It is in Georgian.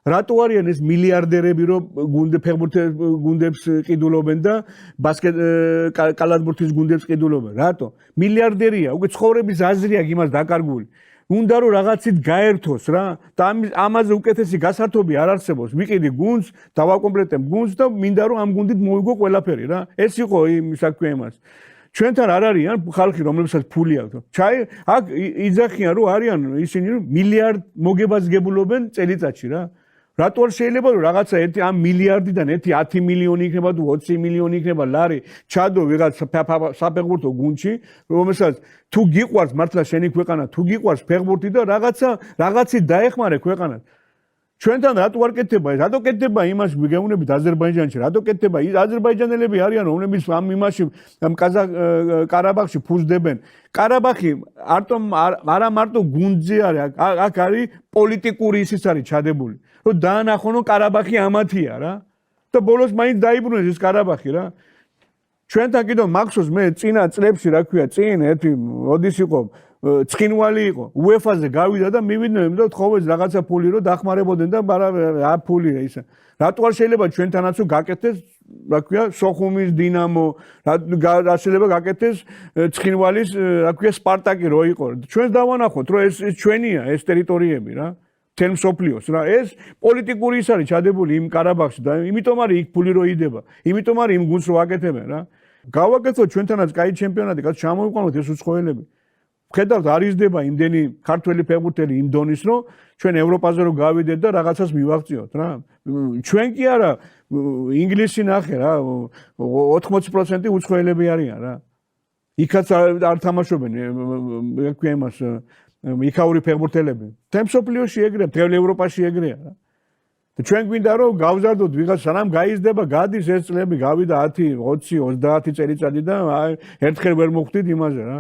რატო არიან ეს მილიარდერები რომ გუნდებს ყიდულობენ და კალათბურთის გუნდებს ყიდულობენ რატო მილიარდერია უკვე ცხოვრების აზრი აქვს იმას დაკარგული უნდა რომ რაღაცით გაერთოს რა და ამაზე უკეთესი გასართობი არ არსებობს ვიყიდი გუნდს დავაკომპლექტებ გუნდს და მინდა რომ ამ გუნდით მოვიგო ყველაფერი რა ეს იყო იმ საქმე იმას ჩვენთან არ არიან ხალხი რომლებსაც ფული აქვს აქ იძახიან რომ არიან ისინი მილიარდ მოგებას გებულობენ წელიწადში რა რატო არ შეიძლება რომ რაღაცა ერთი ამ მილიარდიდან ერთი 10 მილიონი იქნება თუ 20 მილიონი იქნება ლარი ჩადო ვიღაც საფეხბურთო გუნდში რომელსაც თუ გიყვარს მართლა შენი ქვეყანა თუ გიყვარს ფეხბურთი და რაღაცით დაეხმარე ქვეყანას ჩვენთან რატო არ კეთდება ეს რატო კეთდება იმას გეუბნებით აზერბაიჯანში რატო კეთდება ის აზერბაიჯანელები არიან რომლებიც ამ იმაში ამ ყარაბაღში ფუძდებენ ყარაბაღი არა მარტო გუნდზე არის აქ არის პოლიტიკური ისიც არის ჩადებული რომ დაანახონო ყარაბაღი ამათია რა და ბოლოს მაინც დაიბრუნეს ეს ყარაბაღი რა ჩვენთან კიდევ მახსოვს მე წინა წლებში რა ქვია წინ ერთი ოდის იყო ცხინვალი იყო UEFA-ზე გავიდა და მივიდნენ და თხოვეს რაღაცა ფული რომ დახმარებოდნენ და რა ფულია ისა რატო არ შეიძლება ჩვენთანაც გაკეთდეს რა ქვია სოხუმის დინამო რა შეიძლება გაკეთდეს ცხინვალის რა ქვია სპარტაკი რო იყო ჩვენს დავანახოთ რომ ეს ჩვენია ეს ტერიტორიები რა თელ მსოფლიოს რა ეს პოლიტიკური ის არის ჩადებული იმ ყარაბაღში და იმიტომ არის იქ ფული რო იდება იმიტომ არის იმ გუნდს რო აკეთებენ რა გავაკეთოთ ჩვენთანაც კაი ჩემპიონატი კაც ჩამოვიყვანოთ ეს უცხოელები ხედავთ არ იზრდება იმდენი ქართველი ფეხბურთელი იმ დონის რომ ჩვენ ევროპაზე რო გავიდეთ და რაღაცას მივაღწიოთ რა ჩვენ კი არა ინგლისი ნახე რა 80% უცხოელები არიან რა იქაც არ თამაშობენ რა ქვია იმას იქაური ფეხბურთელები თემსოფლიოში ეგრეა მთელ ევროპაში ეგრეა რა და ჩვენ გვინდა რომ გავზარდოთ ვიღაც სანამ გაიზრდება გადის ეს წლები გავიდა 10 20 30 წელიწადი და ერთხელ ვერ მოხვდით იმაზე რა